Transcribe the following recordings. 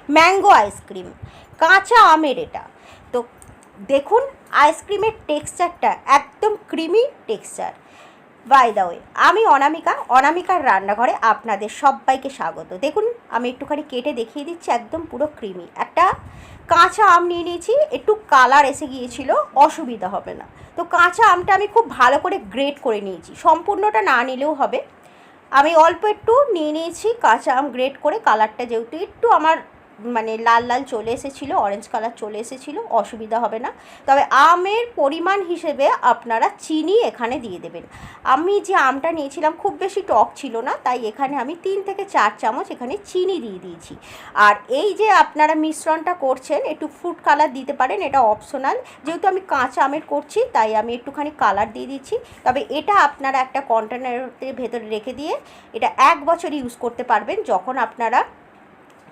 Mango ice cream, কাঁচা আমের এটা। তো দেখুন আইসক্রিমের টেক্সচারটা একদম creamy texture. By the way, আমি অনামিকার রান্নাঘরে আপনাদের সবাইকে স্বাগত। দেখুন আমি একটুখানি কেটে দেখিয়ে দিচ্ছি, একদম পুরো ক্রিমি। একটা কাঁচা আম নিয়ে নিয়েছি, একটু কালার এসে গিয়েছিল, অসুবিধা হবে না। তো কাঁচা আমটা আমি খুব ভালো করে গ্রেট করে নিয়েছি, সম্পূর্ণটা না নিলেও হবে। আমি অল্প একটু নিয়ে নিয়েছি কাঁচা আম গ্রেট করে। কালারটা যেহেতু একটু আমার মানে লাল লাল চলে এসেছিলো, অরেঞ্জ কালার চলে এসেছিলো, অসুবিধা হবে না। তবে আমের পরিমাণ হিসেবে আপনারা চিনি এখানে দিয়ে দেবেন। আমি যে আমটা নিয়েছিলাম খুব বেশি টক ছিল না, তাই এখানে আমি 3 থেকে 4 চামচ এখানে চিনি দিয়ে দিয়েছি। আর এই যে আপনারা মিশ্রণটা করছেন, একটু ফুড কালার দিতে পারেন, এটা অপশনাল। যেহেতু আমি কাঁচা আমের করছি তাই আমি একটুখানি কালার দিয়ে দিচ্ছি। তবে এটা আপনারা একটা কন্টেনারের ভেতরে রেখে দিয়ে এটা 1 বছর ইউজ করতে পারবেন। যখন আপনারা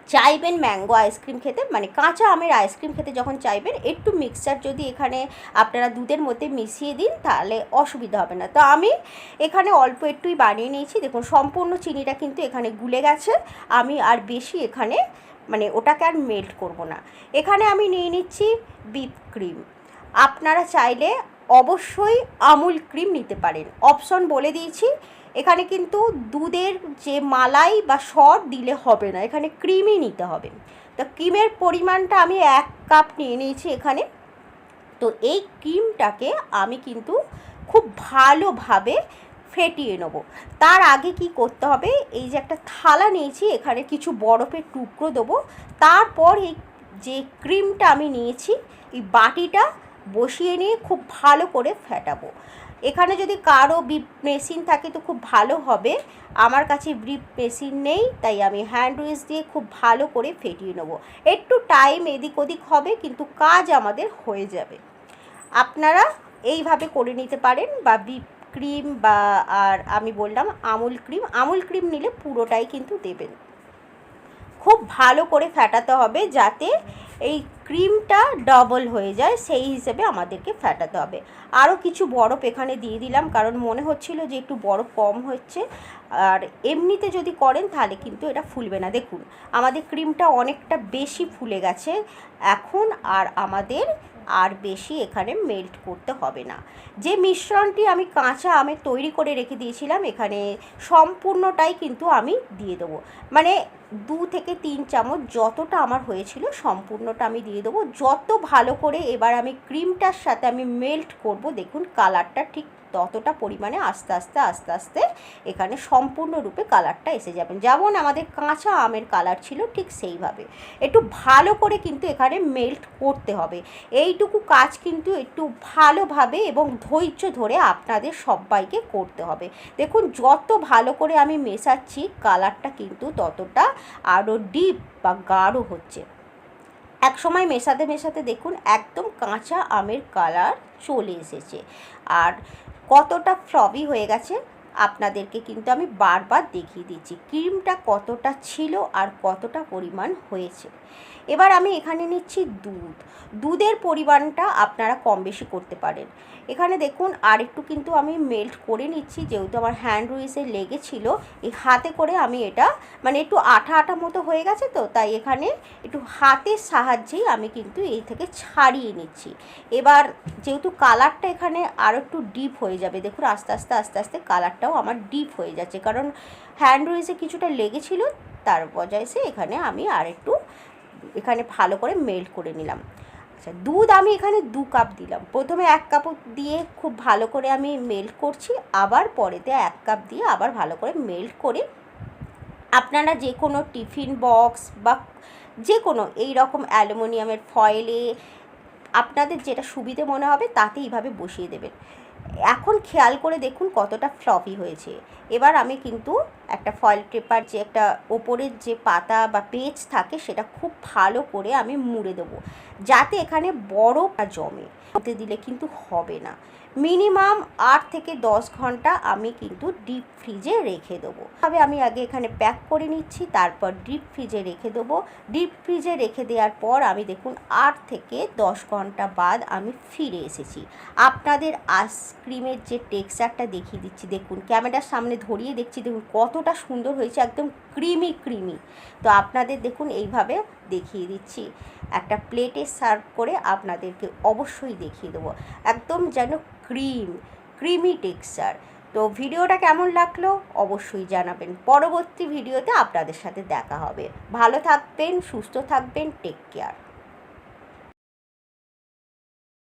চাইবেন ম্যাঙ্গো আইসক্রিম খেতে, মানে কাঁচা আমের আইসক্রিম খেতে যখন চাইবেন, একটু মিক্সচার যদি এখানে আপনারা দুধের মধ্যে মিশিয়ে দিন তাহলে অসুবিধা হবে না। তো আমি এখানে অল্প একটুই বানিয়ে নিয়েছি। দেখুন সম্পূর্ণ চিনিটা কিন্তু এখানে গুলে গেছে। আমি আর বেশি এখানে মানে ওটাকে আর মেল্ট করব না। এখানে আমি নিয়ে নিচ্ছি হুইপ ক্রিম। আপনারা চাইলে অবশ্যই আমুল ক্রিম নিতে পারেন, অপশন বলে দিয়েছি। এখানে কিন্তু দুধের যে মালাই বা সর দিলে হবে না, এখানে ক্রিমই নিতে হবে। তো ক্রিমের পরিমাণটা আমি 1 কাপ নিয়ে নিয়েছি এখানে। তো এই ক্রিমটাকে আমি কিন্তু খুব ভালোভাবে ফেটিয়ে নেব। তার আগে কি করতে হবে, এই যে একটা থালা নিয়েছি, এখানে কিছু বরফের টুকরো দেবো। তারপর এই যে ক্রিমটা আমি নিয়েছি, এই বাটিটা বসিয়ে নিয়ে খুব ভালো করে ফেটাবো। এখানে যদি কারো বিপ মেশিন থাকে তো খুব ভালো হবে। আমার কাছে বিপ মেশিন নেই, তাই আমি হ্যান্ড উইচ দিয়ে খুব ভালো করে ফেটিয়ে নেব। একটু টাইম এদিক ওদিক হবে, কিন্তু কাজ আমাদের হয়ে যাবে। আপনারা এইভাবে করে নিতে পারেন, বা বিপ ক্রিম বা আর আমি বললাম আমুল ক্রিম নিলে পুরোটাই কিন্তু দেবেন। খুব ভালো করে ফেটাতে হবে যাতে এই ক্রিমটা ডবল হয়ে যায়, সেই হিসেবে আমাদেরকে ফেটাতে হবে। আরও কিছু বরফ এখানে দিয়ে দিলাম, কারণ মনে হচ্ছিল যে একটু বরফ কম হচ্ছে। আর এমনিতে যদি করেন তাহলে কিন্তু এটা ফুলবে না। দেখুন আমাদের ক্রিমটা অনেকটা বেশি ফুলে গেছে এখন, আর আমাদের আর বেশি এখানে মেল্ট করতে হবে না। যে মিশ্রণটি আমি কাঁচা আমের তৈরি করে রেখে দিয়েছিলাম, এখানে সম্পূর্ণটাই কিন্তু আমি দিয়ে দেবো। মানে 2 থেকে 3 চামচ যতটা আমার হয়েছিল সম্পূর্ণটা আমি দিয়ে দেবো। যত ভালো করে এবার আমি ক্রিমটার সাথে আমি মেল্ট করব, দেখুন কালারটা ঠিক ততটা পরিমাণে আস্তে আস্তে এখানে সম্পূর্ণরূপে কালারটা এসে যাবেন। যেমন আমাদের কাঁচা আমের কালার ছিল ঠিক সেইভাবে একটু ভালো করে কিন্তু এখানে মেল্ট করতে হবে। এইটুকু কাজ কিন্তু একটু ভালোভাবে এবং ধৈর্য ধরে আপনাদের সবাইকে করতে হবে। দেখুন যত ভালো করে আমি মেশাচ্ছি কালারটা কিন্তু ততটা আরও ডিপ বা গাঢ় হচ্ছে। এক সময় মেশাতে দেখুন একদম কাঁচা আমের কালার চলে এসেছে। আর কতটা ফ্লফি হয়ে গেছে আপনাদেরকে কিন্তু আমি বারবার দেখিয়ে দিচ্ছি ক্রিমটা কতটা ছিল আর কতটা পরিমাণ হয়েছে। এবার আমি এখানে নিচ্ছি দুধের পরিমাণটা আপনারা কম বেশি করতে পারেন। এখানে দেখুন আর একটু কিন্তু আমি মেল্ট করে নিচ্ছি, যেহেতু আমার হ্যান্ড উইচে লেগেছিল। এই হাতে করে আমি এটা মানে একটু আঠা মতো হয়ে গেছে, তো তাই এখানে একটু হাতের সাহায্যেই আমি কিন্তু এই থেকে ছাড়িয়ে নিচ্ছি। এবার যেহেতু কালারটা এখানে আরও একটু ডিপ হয়ে যাবে, দেখুন আস্তে আস্তে কালারটাও আমার ডিপ হয়ে যাচ্ছে, কারণ হ্যান্ড উইচে কিছুটা লেগেছিল, তার বজায় এখানে আমি আর একটু এখানে ভালো করে মেল্ট করে নিলাম। আচ্ছা দুধ আমি এখানে 2 কাপ দিলাম। প্রথমে 1 কাপ দিয়ে খুব ভালো করে আমি মেল্ট করছি, আবার পরেতে 1 কাপ দিয়ে আবার ভালো করে মেল্ট করে আপনারা যে কোনো টিফিন বক্স বা যে কোনো এই রকম অ্যালুমিনিয়ামের ফয়েলে আপনাদের যেটা সুবিধে মনে হবে তাতে এইভাবে বসিয়ে দেবেন। এখন খেয়াল করে দেখুন কতটা ফ্লফি হয়েছে। এবার আমি কিন্তু একটা ফয়েল পেপার, যে একটা ওপরের যে পাতা বা পেজ থাকে, সেটা খুব ভালো করে আমি মুড়ে দেবো, যাতে এখানে বরফ জমে। হতে দিলে কিন্তু হবে না। মিনিমাম 8 থেকে 10 ঘন্টা আমি কিন্তু ডিপ ফ্রিজে রেখে দেবো। তবে আমি আগে এখানে প্যাক করে নিচ্ছি, তারপর ডিপ ফ্রিজে রেখে দেবো। ডিপ ফ্রিজে রেখে দেওয়ার পর আমি দেখুন 8 থেকে 10 ঘন্টা বাদ আমি ফিরে এসেছি। আপনাদের আইসক্রিমের যে টেক্সচারটা দেখিয়ে দিচ্ছি, দেখুন ক্যামেরার সামনে ধরিয়ে দেখছি, দেখুন কতটা সুন্দর হয়েছে, একদম ক্রিমি। তো আপনাদের দেখুন এইভাবে দেখিয়ে দিচ্ছি, একটা প্লেটে সার্ভ করে আপনাদেরকে অবশ্যই দেখিয়ে দেবো। একদম যেন ক্রিমি টেক্সচার। তো ভিডিওটা কেমন লাগলো অবশ্যই জানাবেন। পরবর্তী ভিডিওতে আপনাদের সাথে দেখা হবে। ভালো থাকবেন, সুস্থ থাকবেন, টেক কেয়ার।